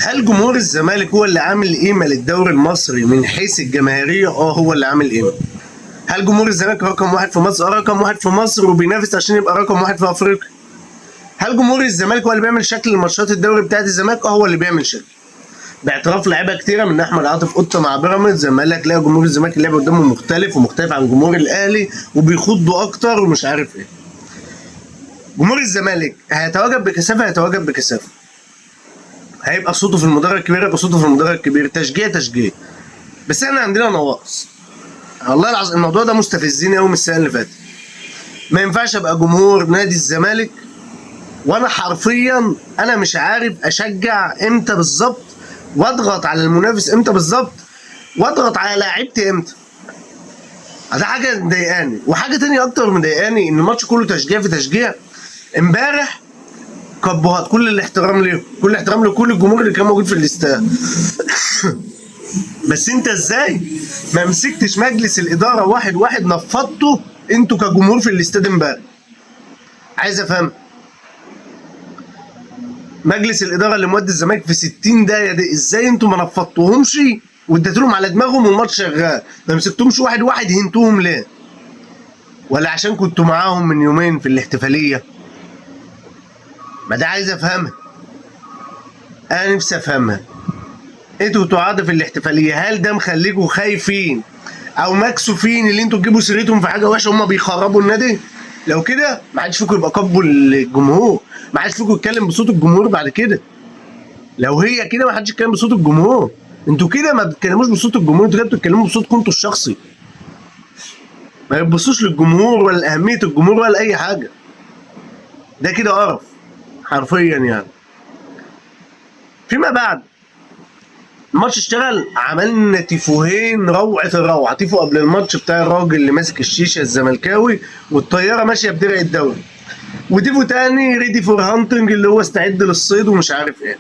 هل جمهور الزمالك هو اللي عامل قيمة للدوري المصري من حيث الجماهيرية؟ هو اللي عامل قيمة. هل جمهور الزمالك رقم واحد في مصر؟ رقم واحد في مصر وبينافس عشان يبقى رقم واحد في افريقيا. هل جمهور الزمالك هو اللي بيعمل شكل الماتشات الدوري بتاعت الزمالك؟ هو اللي بيعمل شكل. باعتراف لعيبه كتيره من احمد عاطف قطه مع بيراميدز زي ما قال لك، تلاقي جمهور الزمالك اللعب قدامه مختلف عن جمهور الاهلي وبيخضوا اكتر ومش عارف ايه. جمهور الزمالك هيتواجد بكثافه. هيبقى صوته في المدرج الكبير، هيبقى صوته في المدرج الكبير، تشجيع. بس احنا عندنا نواقص. والله العظيم الموضوع ده مستفزني قوي من السنه اللي فاتت. ما ينفعش ابقى جمهور نادي الزمالك وانا حرفيا انا مش عارف اشجع امتى بالظبط، واضغط على المنافس امتى بالظبط، واضغط على لعيبتي امتى. ده حاجه مضايقاني. وحاجه تانية اكتر مضايقاني ان الماتش كله تشجيع في تشجيع. امبارح كبهات، كل الاحترام ليه، كل الاحترام لكل الجمهور اللي كان موجود في الاستاد. بس انت ازاي ما مسكتش مجلس الاداره واحد واحد نفضته انتوا كجمهور في الاستاد امبارح؟ عايز افهم. مجلس الاداره اللي مودي الزمالك في 60 دقيقه دي، ازاي انتوا ما نفضتوهمش واديتولهم على دماغهم والماتش شغال؟ ما مسكتهمش واحد واحد هنتوهم ليه؟ ولا عشان كنتوا معاهم من يومين في الاحتفاليه؟ ما ده عايز افهمها. انا نفسي افهمها. انتوا قاعدين في الاحتفاليه، هل ده مخليكوا خايفين او مكسوفين اللي انتوا تجيبوا سيرتهم في حاجه وحشه هم بيخربوا النادي؟ لو كده ما حدش فيكم يبقى قبوا الجمهور، ما حدش فيكم يتكلم بصوت الجمهور بعد كده. لو هي كده ما حدش يتكلم بصوت الجمهور. انتوا كده ما بتتكلموش بصوت الجمهور، انتوا كده بتتكلموا بصوتكم انتوا الشخصي. ما يبصوش للجمهور ولا لاهميه الجمهور ولا اي حاجه. ده كده قرف حرفيا يعني. فيما بعد الماتش اشتغل، عملنا تيفوهين روعه الروعه. تيفو قبل الماتش بتاع الراجل اللي ماسك الشيشه الزملكاوي والطياره ماشيه بدرع الدوري، وتيفو تاني ريدي فور هانتنج اللي هو استعد للصيد ومش عارف ايه.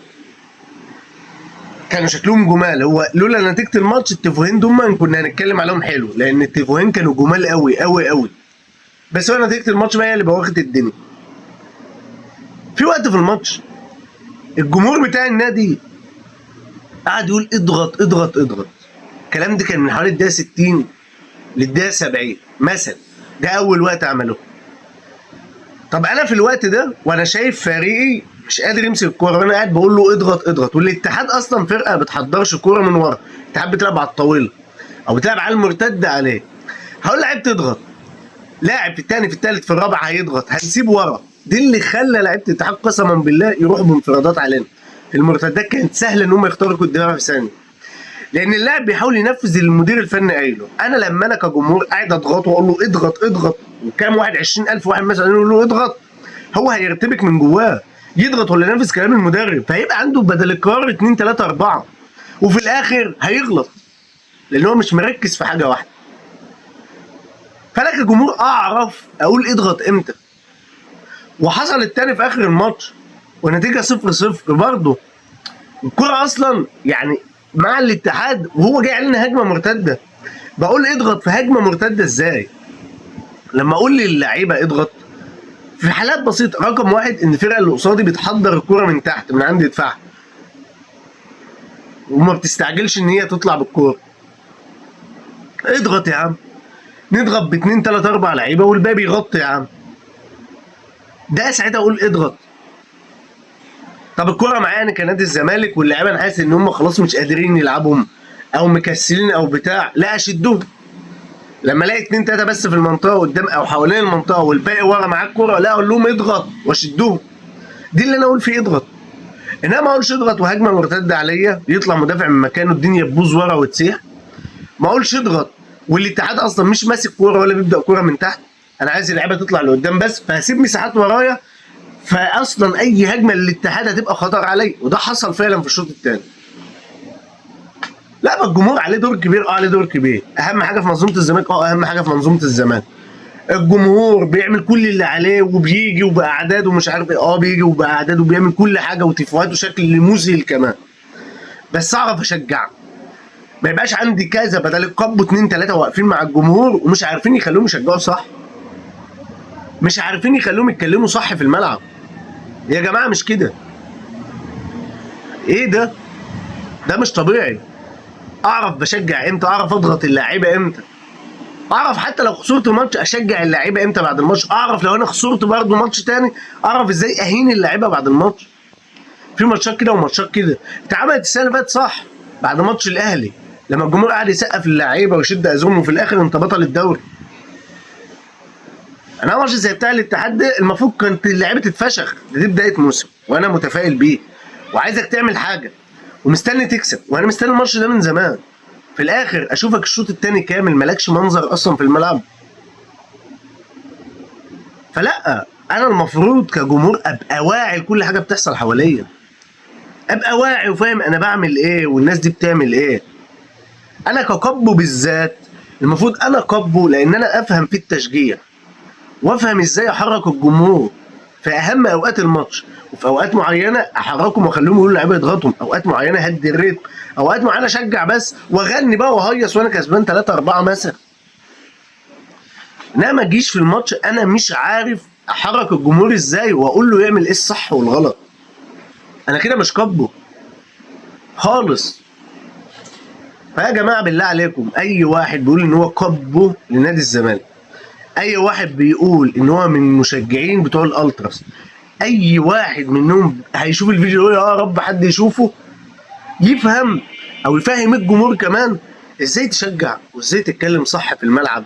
كانوا شكلهم جمال. هو لولا نتيجه الماتش التيفوهين دول كنا هنتكلم عليهم حلو، لان التيفوهين كانوا جمال قوي قوي قوي. بس هو نتيجه الماتش بقى هي اللي بوخت الدنيا. في وقت في الماتش الجمهور بتاع النادي قعد يقول اضغط اضغط اضغط. الكلام ده كان من حوالي الدقيقه 60 للدقيقه 70 مثلا. ده اول وقت عملوه. طب انا في الوقت ده وانا شايف فريقي مش قادر يمسك الكوره، وانا قاعد بقول له اضغط اضغط، والاتحاد اصلا فرقه ما بتحضرش كوره من ورا، الاتحاد بتلعب على الطويله او بتلعب على المرتد عليه. هقول لعيبه تضغط، لاعب في الثاني في الثالث في الرابع هيضغط، هنسيبه ورا. دي اللي خلى لعيبه الاتحاد قسما بالله يروحوا بانفرادات علينا. المرتدات كانت سهله ان هم يخترقوا الدفاع في ثانيه، لان اللاعب بيحاول ينفذ اللي المدير الفني قايله. انا لما انا كجمهور قاعد اضغط واقول له اضغط اضغط، وكام واحد 20,000 واحد مثلا يقول له اضغط، هو هيرتبك من جواه يضغط ولا ينفذ كلام المدرب، فهيبقى عنده بدل القرار 2 3 4، وفي الاخر هيغلط لان هو مش مركز في حاجه واحده. فانا كجمهور اعرف اقول اضغط امتى. وحصل التاني في اخر الماتش ونتيجه 0-0 برضه. الكرة اصلا يعني مع الاتحاد وهو جاي علينا هجمه مرتده، بقول اضغط في هجمه مرتده ازاي؟ لما اقول للعيبه اضغط في حالات بسيطه. رقم واحد ان الفرقه اللي قصادي بتحضر الكرة من تحت من عند دفاعها وما بتستعجلش ان هي تطلع بالكوره. اضغط يا عم، نضغط ب2 3 4 لعيبه والباقي يغطي يا عم. ده ساعتها اقول اضغط. طب الكوره معايا انا كنادي الزمالك واللعيبه انا حاسس ان هم خلاص مش قادرين يلعبهم او مكسلين او بتاع، لا اشدهم. لما الاقي 2 3 بس في المنطقه قدام او حوالين المنطقه والباقي ورا معاك الكوره، لا اقول لهم اضغط واشدهم. دي اللي انا اقول فيه اضغط. انما ما اقولش اضغط وهجمه مرتده عليا يطلع مدافع من مكانه الدنيا تبوظ ورا وتسيح. ما اقولش اضغط والاتحاد اصلا مش ماسك كوره ولا بيبدا كوره من تحت. انا عايز اللعيبه تطلع لقدام بس، فهسيب مساحات ورايا، فاصلا اي هجمه للاتحاد هتبقى خطر عليا. وده حصل فعلا في الشوط الثاني. لا الجمهور عليه دور كبير، عليه دور كبير. اهم حاجه في منظومه الزمالك، اهم حاجه في منظومه الزمالك الجمهور بيعمل كل اللي عليه وبيجي وباعداد ومش عارف ايه. بيجي وباعداد وبيعمل كل حاجه وتيفوهات وشكل مذهل كمان. بس اعرف اشجع، ما يبقاش عندي كذا بدل القبو 2 3 واقفين مع الجمهور ومش عارفين يخلوهم يشجعوا صح، مش عارفين يخلوهم يتكلموا صح في الملعب. يا جماعه مش كده. ايه ده؟ ده مش طبيعي. اعرف بشجع امتى، اعرف اضغط اللعيبه امتى، اعرف حتى لو خسرت ماتش اشجع اللعيبه امتى بعد الماتش، اعرف لو انا خسرت برضه ماتش تاني اعرف ازاي اهين اللعيبه بعد الماتش. في ماتشات كده وماتشات كده. اتعملت السنه اللي فاتت صح بعد ماتش الاهلي لما الجمهور قعد يسقف للعيبه ويشد ازوم وفي الاخر انت بطل الدوري. انا ماتش زي بتاع الاتحاد ده المفروض كانت اللعيبه تتفشخ، دي بدايه موسم وانا متفائل بيه وعايزك تعمل حاجه ومستني تكسب، وانا مستني الماتش ده من زمان. في الاخر اشوفك الشوط الثاني كامل مالكش منظر اصلا في الملعب. فلا، انا المفروض كجمهور ابقى واعي لكل حاجه بتحصل حواليا، ابقى واعي وفاهم انا بعمل ايه والناس دي بتعمل ايه. انا كقبو بالذات المفروض انا قبو لان انا افهم في التشجيع وافهم ازاي احرك الجمهور في اهم اوقات الماتش، وفي اوقات معينه احركهم واخليهم يقولوا لعيبه يضغطهم، اوقات معينه هدي الريتم، اوقات معينه اشجع بس واغني بقى وهيص وانا كسبان 3 4 مثلا. انما ما اجيش في الماتش انا مش عارف احرك الجمهور ازاي واقول له يعمل ايه الصح والغلط. انا كده مش قبو خالص. فيا جماعه بالله عليكم، اي واحد بيقول ان هو قبو لنادي الزمالك، اي واحد بيقول ان هو من المشجعين بتوع الالتراس، اي واحد منهم هيشوف الفيديو يقول يا رب حد يشوفه يفهم او يفهم الجمهور كمان ازاي تشجع وازاي تتكلم صح في الملعب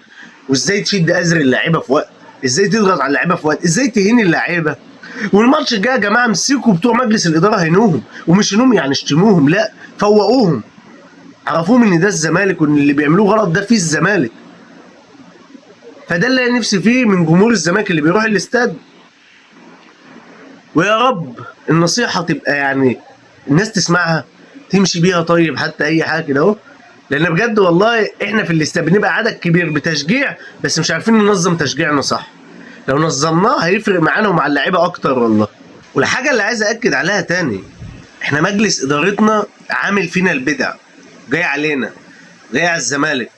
وازاي تشد ازر اللعيبه في وقت، ازاي تضغط على اللعيبه في وقت، ازاي تهين اللعيبه. والماتش الجاي يا جماعه مسكوا بتوع مجلس الاداره هينوهم، ومش هينوهم يعني اشتموهم، لا فوقوهم، عرفوهم ان ده الزمالك وان اللي بيعملوه غلط ده فيه الزمالك. فده اللي انا نفسي فيه من جمهور الزمالك اللي بيروح الاستاد. ويا رب النصيحه تبقى يعني الناس تسمعها تمشي بيها، طيب حتى اي حاجه كده اهو. لان بجد والله احنا في الاستاد بنبقى عدد كبير بتشجيع بس مش عارفين ننظم تشجيعنا صح. لو نظمناه هيفرق معانا ومع اللعيبه اكتر والله. والحاجه اللي عايز اكد عليها تاني، احنا مجلس ادارتنا عامل فينا البدع، جاي علينا، جاي على الزمالك،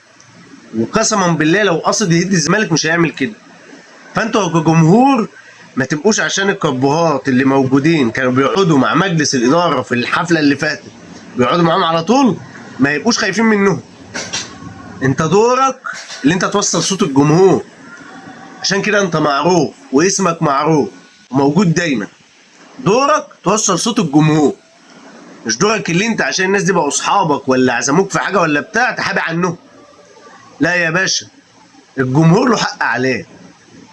وقسما بالله لو قصد يهدي الزمالك مش هيعمل كده. فانتوا كجمهور ما تبقوش عشان الكبهات اللي موجودين كانوا بيقعدوا مع مجلس الاداره في الحفله اللي فاتت بيقعدوا معاهم على طول ما يبقوش خايفين منهم. انت دورك اللي انت توصل صوت الجمهور، عشان كده انت معروف واسمك معروف وموجود دايما. دورك توصل صوت الجمهور، مش دورك اللي انت عشان الناس دي بقوا اصحابك ولا عزموك في حاجه ولا بتاع تحابي عنهم. لا يا باشا، الجمهور له حق عليه.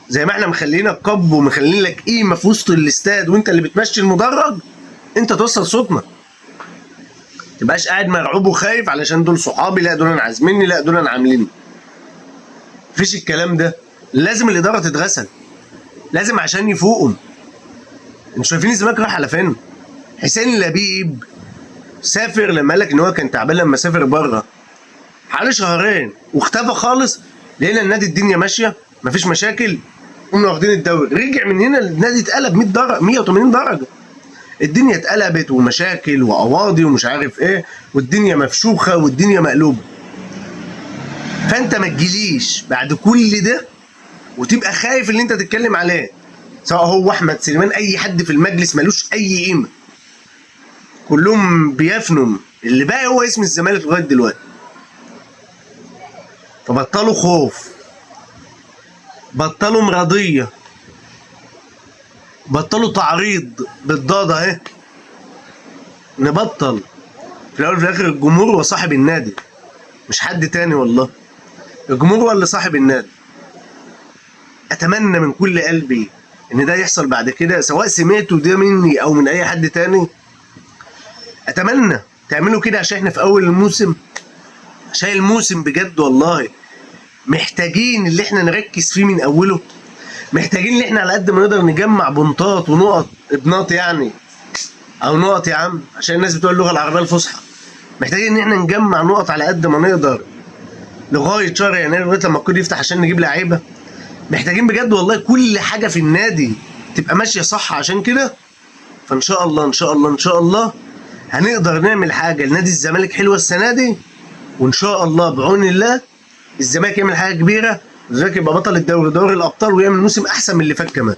زي ما احنا مخلينك قب ومخلين لك قيمه في وسط الاستاد وانت اللي بتمشي المدرج، انت توصل صوتنا. تبقاش قاعد مرعوب وخايف علشان دول صحابي، لا دول انا عازميني، لا دول انا عامليني. مفيش الكلام ده. لازم الاداره تتغسل، لازم عشان يفوقهم. انتوا شايفين الزمالك رايح على فين؟ حسين لبيب سافر لما قال لك ان هو كان تعبان لما سافر بره حوالي شهرين واختفى خالص. لقينا النادي الدنيا ماشيه مفيش مشاكل، قمنا واخدين الدوري. رجع من هنا النادي اتقلب 100 درجه 180 درجه. الدنيا اتقلبت ومشاكل وقواضي ومش عارف ايه، والدنيا مفشوخه والدنيا مقلوبه. فانت ما تجيليش بعد كل ده وتبقى خايف اللي انت تتكلم عليه، سواء هو احمد سليمان اي حد في المجلس ملوش اي قيمه، كلهم بيفنوا. اللي باقي هو اسم الزمالك لغايه دلوقتي. فبطلوا خوف، بطلوا مرضيه، بطلوا تعريض بالضاد اهي. نبطل. في الاول وفي الاخر الجمهور هو صاحب النادي مش حد تاني والله. الجمهور هو اللي صاحب النادي. اتمنى من كل قلبي ان ده يحصل بعد كده، سواء سمعتوا ده مني او من اي حد تاني. اتمنى تعملوا كده عشان احنا في اول الموسم، عشان الموسم بجد والله محتاجين اللي احنا نركز فيه من اوله. محتاجين اللي احنا على قد ما نقدر نجمع بنطات ونقط، ابناط يعني او نقط يا عم عشان الناس بتوع اللغه العربيه الفصحى. محتاجين ان احنا نجمع نقط على قد ما نقدر لغايه شهر يناير لغايه لما الكود يفتح عشان نجيب لعيبه. محتاجين بجد والله كل حاجه في النادي تبقى ماشيه صح. عشان كده فان شاء الله ان شاء الله ان شاء الله هنقدر نعمل حاجه لنادي الزمالك حلوه السنه دي، وان شاء الله بعون الله الزمالك يعمل حاجه كبيره، والزمالك يبقى بطل الدوري دوري الابطال ويعمل موسم احسن من اللي فات كمان.